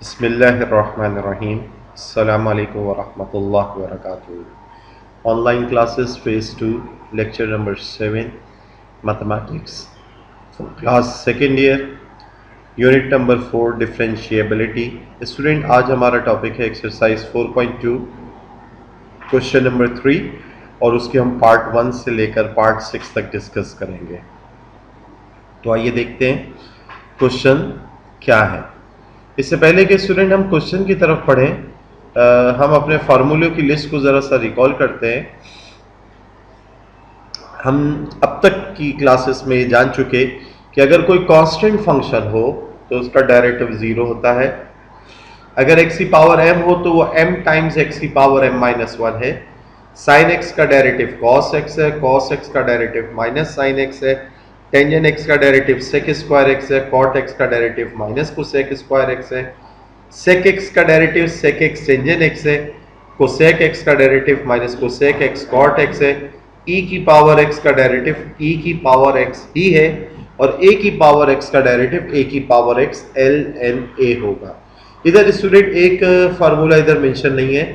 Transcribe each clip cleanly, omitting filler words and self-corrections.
बिस्मिल्लाहिर्रहमानिर्रहीम। अस्सलामु अलैकुम वरहमतुल्लाहि वबरकातुहू। Online classes phase 2 lecture number 7 mathematics class second year unit number 4 differentiability. Student, आज हमारा टॉपिक है एक्सरसाइज 4.2 क्वेश्चन नंबर 3 और उसके हम पार्ट 1 से लेकर पार्ट 6 तक डिस्कस करेंगे। तो आइए देखते हैं क्वेश्चन क्या है। इससे पहले कि स्टूडेंट हम क्वेश्चन की तरफ पढ़ें, हम अपने फार्मूलों की लिस्ट को ज़रा सा रिकॉल करते हैं। हम अब तक की क्लासेस में ये जान चुके कि अगर कोई कांस्टेंट फंक्शन हो तो उसका डेरिवेटिव 0 होता है। अगर x की पावर m हो तो वो m टाइम्स x की पावर m माइनस 1 है। साइन x का डेरिवेटिव cos x है, cos x का डेरिवेटिव माइनस साइन x है, टेंजेंट x का डेरिवेटिव sec स्क्वायर x है, cot x का derivative minus cosec square x है, sec x का derivative sec x tangent x है, cosec x का derivative minus cosec x cot x है, e की पावर x का डेरिवेटिव e की पावर x ही है और a की पावर x का डेरिवेटिव a की पावर x ln a होगा। इधर स्टूडेंट एक फार्मूला इधर मेंशन नहीं है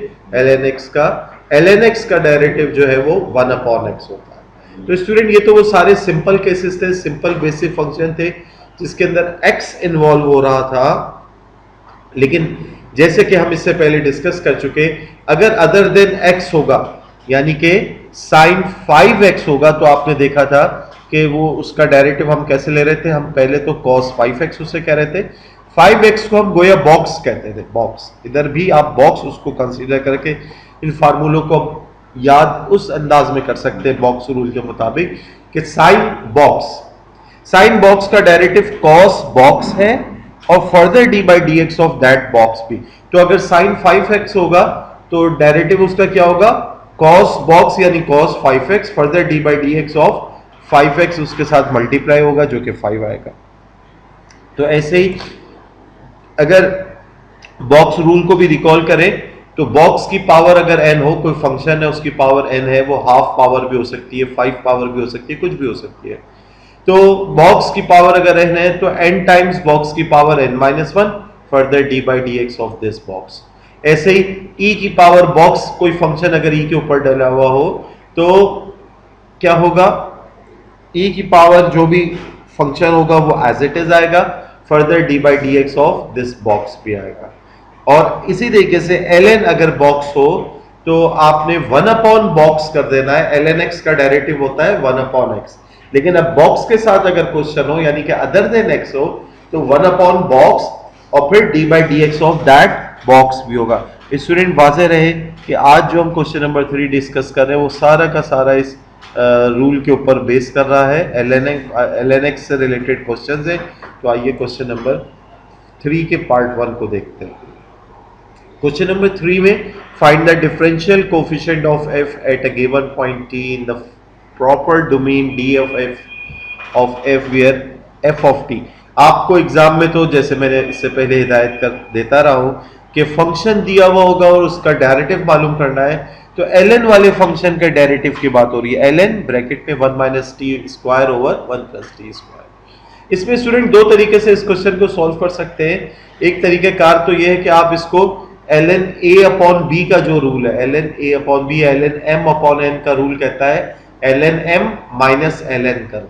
ln x का डेरिवेटिव जो है वो 1/x होता है। तो स्टूडेंट ये तो वो सारे सिंपल केसेस थे, सिंपल बेसिक फंक्शन थे जिसके अंदर x इन्वॉल्व हो रहा था। लेकिन जैसे कि हम इससे पहले डिस्कस कर चुके, अगर अदर देन x होगा यानी कि साइन 5x होगा तो आपने देखा था कि वो उसका डेरिवेटिव हम कैसे ले रहे थे। हम पहले तो cos 5x उसे कह रहे थे, 5x को हम गोया बॉक्स कहते थे, बॉक्स। इधर भी आप बॉक्स उसको कंसीडर करके इन फार्मूलों को याद उस अंदाज में कर सकते हैं बॉक्स रूल के मुताबिक कि साइन बॉक्स का डेरिवेटिव cos बॉक्स है और further d by D x of that box भी। तो अगर साइन 5x होगा तो डेरिवेटिव उसका क्या होगा, cos बॉक्स यानी cos 5x further d by D x of 5x उसके साथ मल्टीप्लाई होगा जो कि 5 आएगा। तो ऐसे ही अगर बॉक्स रूल को भी रिकॉल करें तो बॉक्स की पावर अगर n हो, कोई फंक्शन है उसकी पावर n है, वो हाफ पावर भी हो सकती है, 5 पावर भी हो सकती है, कुछ भी हो सकती है। तो बॉक्स की पावर अगर n है तो n टाइम्स बॉक्स की power n minus 1 further d by D x of this box. ऐसे ही e की पावर बॉक्स, कोई फंक्शन अगर e के ऊपर डला हुआ हो तो क्या होगा, e की पावर जो भी फंक्शन होगा वो एज इट इज आएगा, further d by D x of this box भी आएगा। और इसी तरीके से ln अगर बॉक्स हो तो आपने 1/बॉक्स कर देना है। ln x का डेरिवेटिव होता है 1/x। लेकिन अब बॉक्स के साथ अगर क्वेश्चन हो यानी कि अदर देन x हो तो 1/बॉक्स और फिर d by D x of that box भी होगा। स्टूडेंट वाज़ेह रहे कि आज जो हम क्वेश्चन नंबर 3 डिस्कस कर रहे हैं वो सारा का सारा इस रूल के ऊपर बेस कर रहा है, ln x से रिलेटेड क्वेश्चन है। तो आइए क्वेश्चन नंबर 3 के पार्ट 1 को देखते हैं। क्वेश्चन नंबर 3 में find the differential coefficient of f at a given point t in the proper domain d of f where f of t। आपको एग्जाम में तो जैसे मैंने इससे पहले हिदायत कर देता रहा हूं कि फंक्शन दिया हुआ होगा और उसका डेरिवेटिव मालूम करना है। तो ln वाले फंक्शन के डेरिवेटिव की बात हो रही है, ln ब्रैकेट में 1 minus T square over 1 plus T square. इसमें स्टूडेंट दो तरीके से इस क्वेश्चन को सॉल्व कर सकते हैं। एक तरीकेकार तो यह है कि आप इसको ln a अपॉन b का जो रूल है, ln a upon b ln m upon n का रूल कहता है ln m माइनस ln कर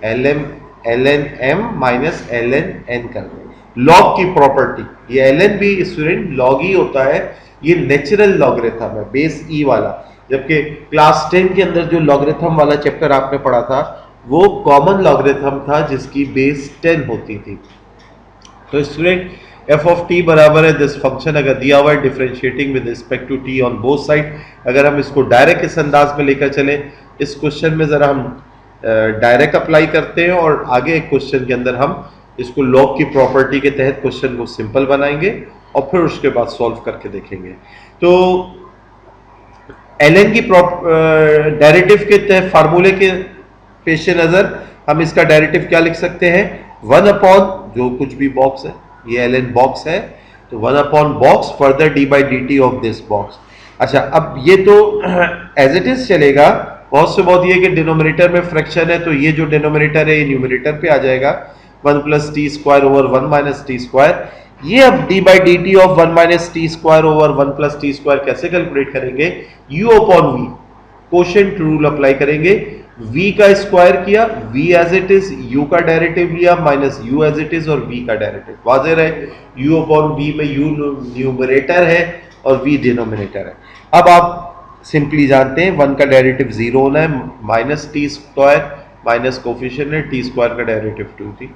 ln m minus ln n कर लॉग की प्रॉपर्टी। ये ln भी स्टूडेंट लॉग ही होता है, ये नेचुरल लॉगरिथम है, बेस e वाला। जबकि क्लास 10 के अंदर जो लॉगरिथम वाला चैप्टर आपने पढ़ा था वो कॉमन लॉगरिथम था जिसकी बेस 10 होती थी। तो स्टूडेंट f ऑफ t बराबर है दिस फंक्शन अगर दिया हुआ है differentiating with respect to t on both side. अगर हम इसको डायरेक्ट इस अंदाज में लेकर चले, इस क्वेश्चन में जरा हम डायरेक्ट अप्लाई करते हैं और आगे एक क्वेश्चन के अंदर हम इसको लॉग की प्रॉपर्टी के तहत क्वेश्चन को सिंपल बनाएंगे और फिर उसके बाद सॉल्व करके देखेंगे। तो ln की डेरिवेटिव के तहत फार्मूले के पेश नजर हम इसका डेरिवेटिव क्या लिख सकते हैं, 1/, जो कुछ भी बॉक्स है, ये ln बॉक्स है तो 1/बॉक्स further d by D T of this box. अच्छा, अब ये तो एज इट इज चलेगा। बहुत से बहुत ये कि डिनोमिनेटर में फ्रैक्शन है तो ये जो डिनोमिनेटर है ये न्यूमरेटर पे आ जाएगा, 1 plus T square over 1 minus T square. ये अब D by D T of one minus T square over one plus T square कैसे कैलकुलेट करेंगे? U upon V, quotient rule apply करेंगे। v का स्क्वायर किया, v as it is, u का derivative लिया minus u as it is और v का derivative. वाज़ेह रहे, u अपॉन v में u न्यूमरेटर है और v डिनोमिनेटर है। अब आप सिंपली जानते हैं वन का डेरिवेटिव जीरो होना है, minus T square minus coefficient है टी स्क्वायर का डेरिवेटिव 2t,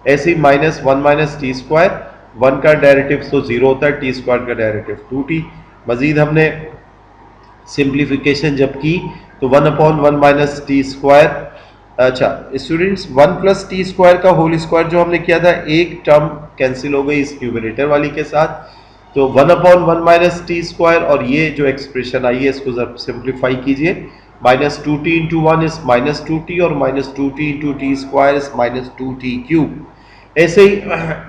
ऐसे ही minus one minus T square, one का डेरिवेटिव तो जीरो होता है, टी स्क्वायर का डेरिवेटिव 2t। मजीद हमने सिंप्लीफिकेशन जब की तो one upon one minus T square, अच्छा students one plus T square का होल स्क्वायर जो हमने किया था, एक टर्म कैंसिल हो गई इस न्यूमरेटर वाली के साथ, तो one upon one minus T square, और ये जो एक्सप्रेशन आई है इसको जरा सिंप्लीफाई कीजिए, minus two T into one is minus two T और minus two T into T square is minus two T cube. ऐसे ही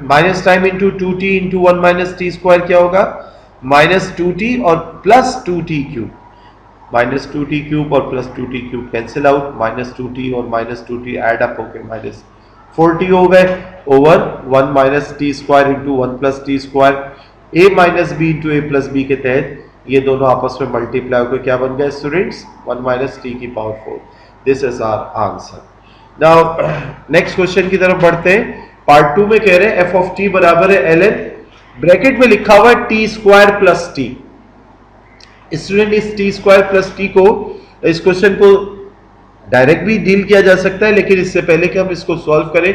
minus time into two T into one minus T square क्या होगा? Minus two T और plus two T cube, minus two T cube और plus two T cube cancel out, minus two T और minus two T add up होकर minus four T हो गए over one minus T square into one plus T square, a minus b into a plus b के तहत ये दोनों आपस में मल्टीप्लाई होकर क्या बन गया स्टूडेंट्स? वन माइनस टी की power four. This is our answer. Now next question की तरफ बढ़ते हैं। पार्ट टू में कह रहे हैं एफ ऑफ टी बराबर है एल एन, ब्रैकेट में लिखा हुआ है T square plus T. Student इस टी स्क्वायर प्लस टी को, इस क्वेश्चन को डायरेक्ट भी डील किया जा सकता है, लेकिन इससे पहले कि हम इसको सॉल्व करें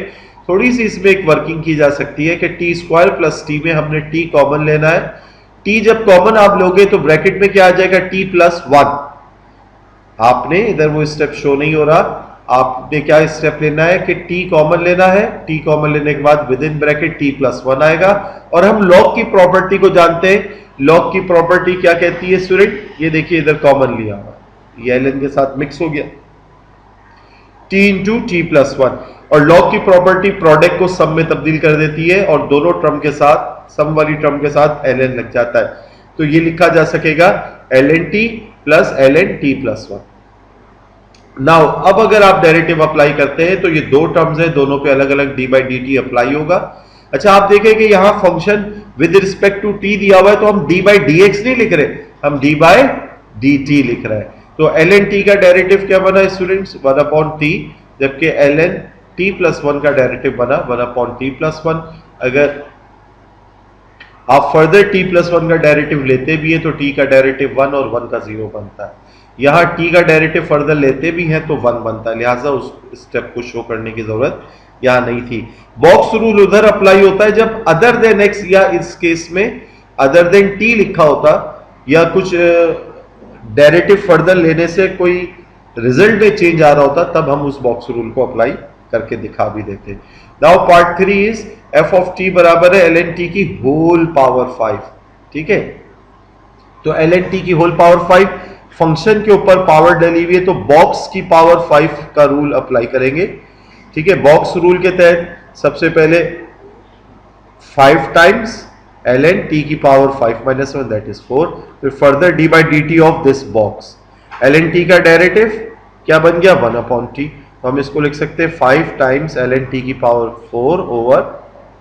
थोड़ी सी इसमें एक वर्किंग की जा सकती है कि टी स्क्वायर प्लस टी में हमने टी कॉमन लेना है। टी जब कॉमन आप लोगे तो ब्रैकेट में क्या आ जाएगा? T plus one. आपने इधर वो स्टेप शो नहीं हो रहा, आपने क्या स्टेप लेना है कि टी कॉमन लेना है, टी कॉमन लेने के बाद with in bracket T plus one आएगा। और हम लॉग की प्रॉपर्टी को जानते हैं, लॉग की प्रॉपर्टी क्या कहती है स्टूडेंट? ये देखिए इधर कॉमन लिया हुआ, ये एल एन के साथ मिक्स हो गया, T into T plus one. और लॉग की प्रॉपर्टी प्रोडक्ट को सम में तब्दील कर देती है और दोनों टर्म के साथ, सम वाली टर्म के साथ एल एन लग जाता है, तो ये लिखा जा सकेगा L N T plus L N T plus one. Now अब अगर आप डेरिवेटिव अप्लाई करते हैं तो ये दो टर्म्स है, दोनों पे अलग अलग D by D T apply होगा। अच्छा आप देखें कि यहां function with respect to T दिया हुआ है, तो हम डी बाई डी एक्स नहीं लिख रहे, हम डी बाई डी टी लिख रहे हैं। तो एल एन टी का डेरिवेटिव क्या बना स्टूडेंट्स? वन अपॉन टी, जबकि L N T plus one का डेरिवेटिव बना one upon T plus one. अगर आप फर्दर टी प्लस वन का डेरिवेटिव लेते भी है तो टी का डेरिवेटिव वन और वन का जीरो बनता है। यहां टी का डेरिवेटिव फर्दर लेते भी हैं तो वन बनता है, लिहाजा उस स्टेप को शो करने की जरूरत यहां नहीं थी। बॉक्स रूल उधर अप्लाई होता है जब अदर देन एक्स, या इस केस में अदर देन टी लिखा होता या कुछ डेरिवेटिव फर्दर लेने से कोई रिजल्ट में चेंज आ रहा होता, तब हम उस बॉक्स रूल को अप्लाई करके दिखा भी देते। Now part three is F of T बराबर है एल एन टी की होल पावर 5। ठीक है, तो एल एन टी की होल पावर 5, फंक्शन के ऊपर पावर डली हुई है तो बॉक्स की पावर 5 का रूल अप्लाई करेंगे। ठीक है, बॉक्स रूल के तहत सबसे पहले 5 टाइम्स एल एन टी की power 5 minus one that is 4, फिर further D by D T of this box. L N T का डेरिवेटिव क्या बन गया? वन अपॉन टी, तो हम इसको लिख सकते हैं 5 टाइम्स एल एन टी की पावर 4 ओवर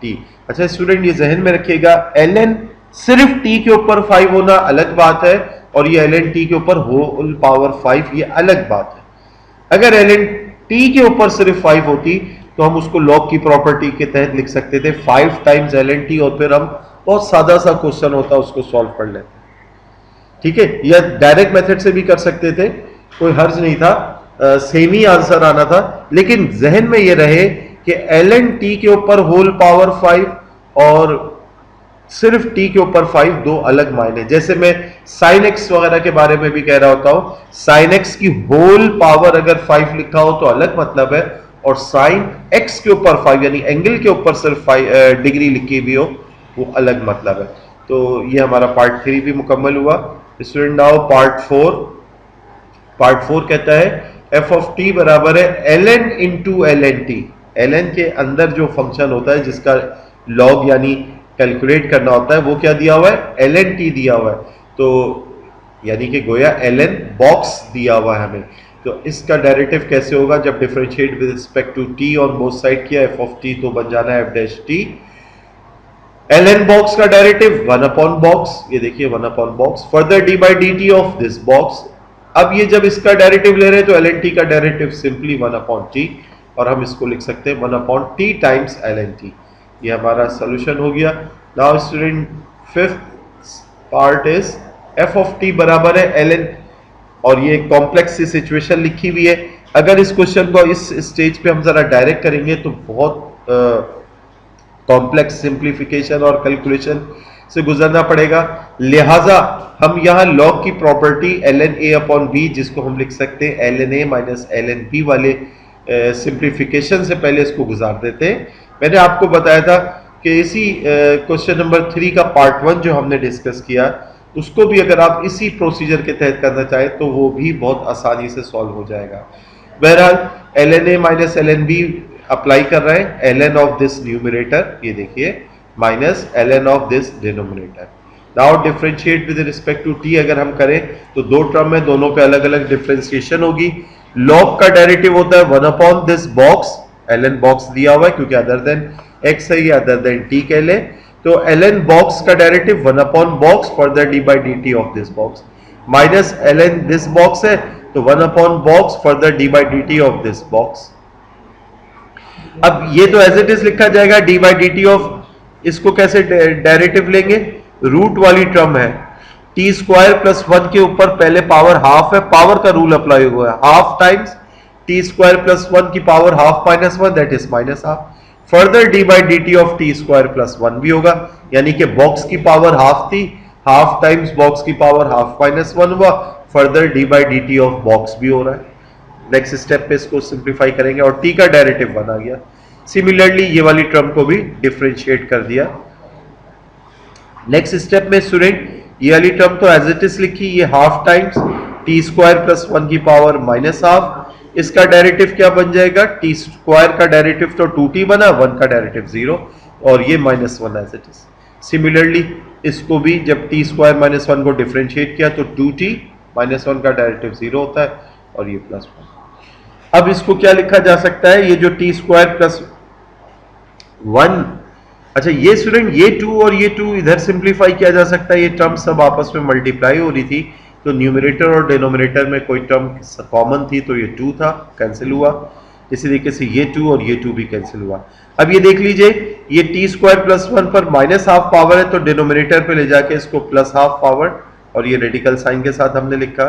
टी। अच्छा स्टूडेंट ये जहन में रखिएगा, एल एन सिर्फ टी के ऊपर 5 होना अलग बात है और ये एल एन टी के ऊपर होल पावर 5 ये अलग बात है। अगर एल एन टी के ऊपर सिर्फ 5 होती तो हम उसको लॉग की प्रॉपर्टी के तहत लिख सकते थे 5 टाइम्स एल एन टी, और फिर हम बहुत सादा सा क्वेश्चन होता उसको सॉल्व कर लेते। ठीक है, या डायरेक्ट मेथड से भी कर सकते थे, कोई हर्ज नहीं था, सेम ही आंसर आना था। लेकिन जहन में ये रहे कि एल एन टी के ऊपर होल पावर 5 और सिर्फ टी के ऊपर 5 दो अलग मायने। जैसे मैं साइन एक्स वगैरह के बारे में भी कह रहा होता हूं, साइन एक्स की होल पावर अगर 5 लिखा हो तो अलग मतलब है, और साइन एक्स के ऊपर 5 यानी एंगल के ऊपर सिर्फ 5 डिग्री लिखी हुई हो वो अलग मतलब है। तो ये हमारा पार्ट 3 भी मुकम्मल हुआ। Student now part 4। पार्ट 4 कहता है एफ ऑफ टी बराबर है L N into L N T. L N के अंदर जो फंक्शन होता है जिसका लॉग यानी कैलकुलेट करना होता है वो क्या दिया हुआ है? एल एन टी दिया हुआ है, तो यानी कि गोया एल एन बॉक्स दिया हुआ है हमें। तो इसका डेरिवेटिव कैसे होगा? जब differentiate with respect to T on both side किया एफ ऑफ टी तो बन जाना है F dash T L N box का डेरिवेटिव 1 अपॉन बॉक्स, ये देखिए 1 upon box, further D by D T of this box. अब ये जब इसका डेरिवेटिव ले रहे हैं तो एल एन टी का डेरिवेटिव सिंपली 1 अपॉन टी, और हम इसको लिख सकते हैं 1 upon T times L N T. ये हमारा सोल्यूशन हो गया। Now student fifth part is F of T बराबर है एल एन, और ये कॉम्प्लेक्स सी सिचुएशन लिखी हुई है। अगर इस क्वेश्चन को इस स्टेज पे हम जरा डायरेक्ट करेंगे तो बहुत कॉम्प्लेक्स सिंप्लीफिकेशन और कैलकुलेशन से गुजरना पड़ेगा, लिहाजा हम यहाँ लॉग की property L N A upon B, जिसको हम लिख सकते हैं L N A minus L N B वाले सिंप्लीफिकेशन से पहले इसको गुजार देते हैं। मैंने आपको बताया था कि इसी क्वेश्चन नंबर 3 का पार्ट 1 जो हमने डिस्कस किया, उसको भी अगर आप इसी प्रोसीजर के तहत करना चाहें तो वो भी बहुत आसानी से सॉल्व हो जाएगा। बहरहाल L N A minus L N B apply कर रहे हैं, L N of this numerator, ये देखिए, minus L N of this denominator. Now differentiate with respect to T अगर हम करें तो दो टर्म है, दोनों पे अलग अलग डिफरेंशिएशन होगी। लॉग का डेरिवेटिव होता है 1 upon this box, L N box दिया हुआ है क्योंकि अदर देन एक्स है, ये अदर देन टी कह ले, तो एल एन बॉक्स का derivative 1 upon box further D by D T of this box, minus L N this box है तो 1 upon box further D by D T of this box. अब ये तो as it is लिखा जाएगा D by D T of, इसको कैसे derivative लेंगे, रूट वाली टर्म है, टी स्क्वायर प्लस 1 के ऊपर पहले पावर हाफ है, पावर का रूल अप्लाई हुआ है, half times T square plus 1 की power half minus 1 that is minus half, further D by D T of T square plus 1 भी होगा, यानी कि बॉक्स की पावर हाफ थी, हाफ टाइम्स बॉक्स की पावर हाफ माइनस 1 हुआ, further D by D T of box भी हो रहा है। नेक्स्ट स्टेप पे इसको सिंप्लीफाई करेंगे और टी का डेरिवेटिव 1 आ गया। सिमिलरली ये वाली टर्म को भी डिफरेंशिएट कर दिया। नेक्स्ट स्टेप में स्टूडेंट ये वाली टर्म तो एज इट इज लिखी, ये half times T square plus 1 की पावर माइनस हाफ, इसका डेरिवेटिव क्या बन जाएगा, टी स्क्वायर का डेरिवेटिव तो 2t बना, 1 का डेरिवेटिव 0, और ये minus 1 as it is. Similarly इसको भी जब टी स्क्वायर माइनस 1 को डिफरेंशिएट किया तो 2t माइनस 1 का डेरिवेटिव 0 होता है, और ये प्लस 1। अब इसको क्या लिखा जा सकता है, ये जो टी स्क्वायर प्लस 1, अच्छा ये स्टूडेंट ये 2 और ये 2 इधर सिंप्लीफाई किया जा सकता है, ये टर्म सब आपस में मल्टीप्लाई हो रही थी तो न्यूमरेटर और डिनोमिनेटर में कोई टर्म कॉमन थी तो ये 2 था, कैंसिल हुआ, इसी तरीके से ये 2 और ये 2 भी कैंसिल हुआ। अब ये देख लीजिए, ये टी स्क्वायर प्लस 1 पर माइनस हाफ पावर है तो डिनोमिनेटर पे ले जाके इसको प्लस हाफ पावर, और ये रेडिकल साइन के साथ हमने लिखा,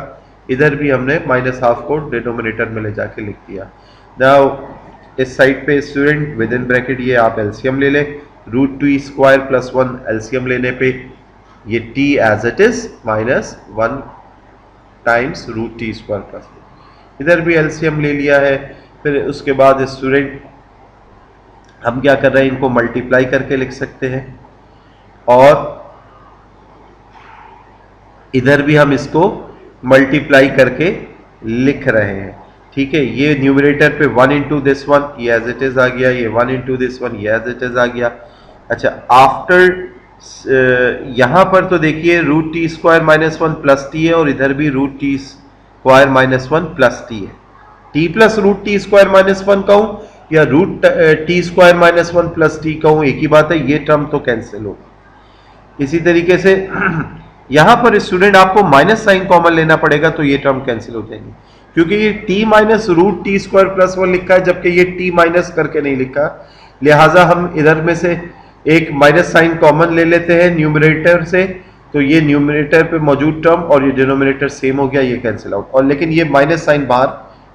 इधर भी हमने माइनस हाफ को डिनोमिनेटर में ले जाके लिख दिया। नाउ इस साइड पे स्टूडेंट विद इन ब्रैकेट ये आप एलसीएम ले लें, root T square plus 1 LCM लेने पे ये t as it is minus 1 times root T square plus, इधर भी एलसीएम ले लिया है। फिर उसके बाद स्टूडेंट हम क्या कर रहे हैं, इनको मल्टीप्लाई करके लिख सकते हैं, और इधर भी हम इसको मल्टीप्लाई करके लिख रहे हैं, ठीक है। ये न्यूमरेटर पे 1 इंटू दिस 1 ये एज इट इज आ गया, ये 1 इंटू दिस 1 ये एज इट इज आ गया। अच्छा आफ्टर यहां पर तो देखिए root T square minus 1 plus t है, और इधर भी root T square minus 1 plus t है, t plus root T square minus 1 कहूं या root T square minus 1 plus t कहूं, एक ही बात है, ये टर्म तो कैंसिल होगा। इसी तरीके से यहां पर स्टूडेंट आपको माइनस साइन कॉमन लेना पड़ेगा तो ये टर्म कैंसिल हो जाएंगे, क्योंकि ये t minus root T square plus 1 लिखा है जबकि ये t माइनस करके नहीं लिखा, लिहाजा हम इधर में से एक माइनस साइन कॉमन ले लेते हैं न्यूमरेटर से, तो ये न्यूमरेटर पे मौजूद टर्म और ये डिनोमिनेटर सेम हो गया, ये कैंसिल आउट, और लेकिन ये माइनस साइन बाहर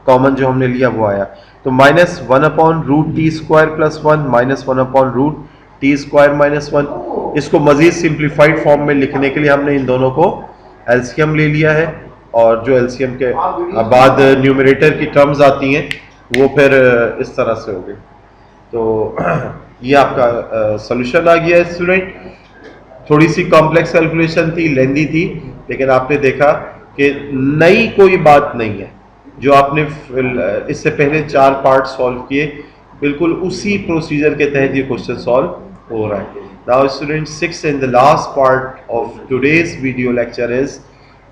कॉमन जो हमने लिया वो आया, तो minus 1 upon root T square plus 1 minus 1 upon root T square minus 1। इसको मजीद सिंप्लीफाइड फॉर्म में लिखने के लिए हमने इन दोनों को एलसीएम ले लिया है, और जो एलसीएम के बाद न्यूमरेटर की टर्म्स आती हैं वो फिर इस तरह से हो गई। तो ये आपका सॉल्यूशन आ गया है स्टूडेंट। थोड़ी सी कॉम्प्लेक्स कैलकुलेशन थी, लेंदी थी, लेकिन आपने देखा कि नई कोई बात नहीं है, जो आपने इससे पहले 4 पार्ट सॉल्व किए बिल्कुल उसी प्रोसीजर के तहत ये क्वेश्चन सॉल्व हो रहा है। Now student 6 and the last part of today's video lecture is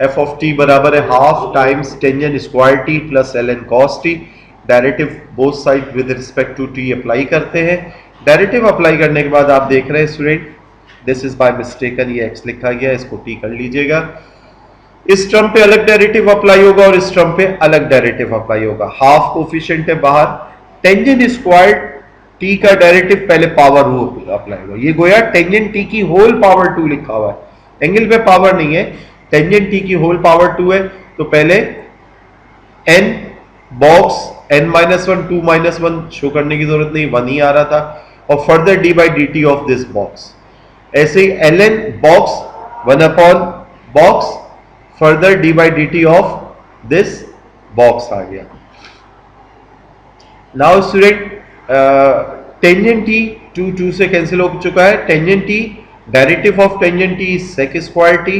F of T बराबर है half times tangent square T plus L N cos T. Derivative both side with respect to T apply करते हैं। Derivative apply करने के बाद आप देख रहे हैं student this is by mistaken ये x लिखा गया, इसको t कर लीजिएगा। इस टर्म पे अलग डेरिवेटिव अप्लाई होगा और इस टर्म पे अलग डेरिवेटिव अप्लाई होगा। हाफ कोफिशिएंट है बाहर, टेंजेंट स्क्वायर t का डेरिवेटिव पहले पावर हो अप्लाई होगा। ये गोया टेंजेंट t की होल पावर 2 लिखा हुआ है, एंगल पे पावर नहीं है, टेंजेंट t की होल पावर 2 है, तो पहले n बॉक्स n-1 2-1 शो करने की जरूरत नहीं, 1 ही आ रहा था, और further d by D T of this box. ऐसे ही ln box 1 upon box further d by D T of this box आ गया। नाउ स्टूडेंट टेंजेंट t 2 से कैंसिल हो चुका है, tangent t derivative of tangent t is sec square t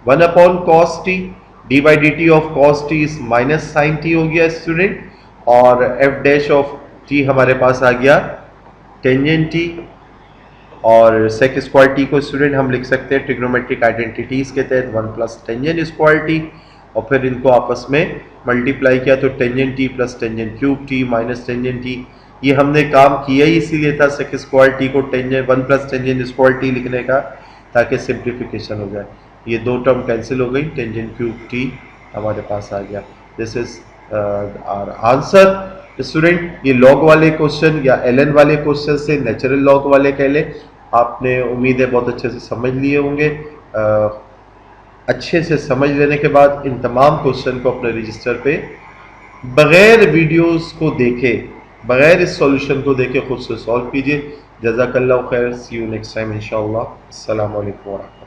1 upon cos t, d by D T of cos t is minus sine t हो गया student, और f dash of t हमारे पास आ गया टेंजेंट t, और sec square t को student हम लिख सकते हैं ट्रिग्नोमेट्रिक आइडेंटिटीज के तहत 1 प्लस टेंजेंट स्क्वायर t, और फिर इनको आपस में मल्टीप्लाई किया तो tangent t plus tangent cube t minus tangent t। ये हमने काम किया ही इसीलिए था sec स्क्वायर t को tangent 1 plus tangent square t लिखने का, ताकि सिंप्लीफिकेशन हो जाए। ये दो टर्म कैंसिल हो गई, टेंजेंट क्यूब t हमारे पास आ गया। This is our answer student. ये लॉग वाले क्वेश्चन या ln वाले क्वेश्चन से नेचुरल लॉग वाले कह ले, आपने उम्मीद है बहुत अच्छे से समझ लिए होंगे। अच्छे से समझ लेने के बाद इन तमाम क्वेश्चन को अपने रजिस्टर पे बगैर वीडियोस को देखे, बगैर इस सॉल्यूशन को देखे खुद से सॉल्व कीजिए। जज़ाकल्लाहु खैर, सी यू नेक्स्ट टाइम इंशाअल्लाह। अस्सलाम वालेकुम।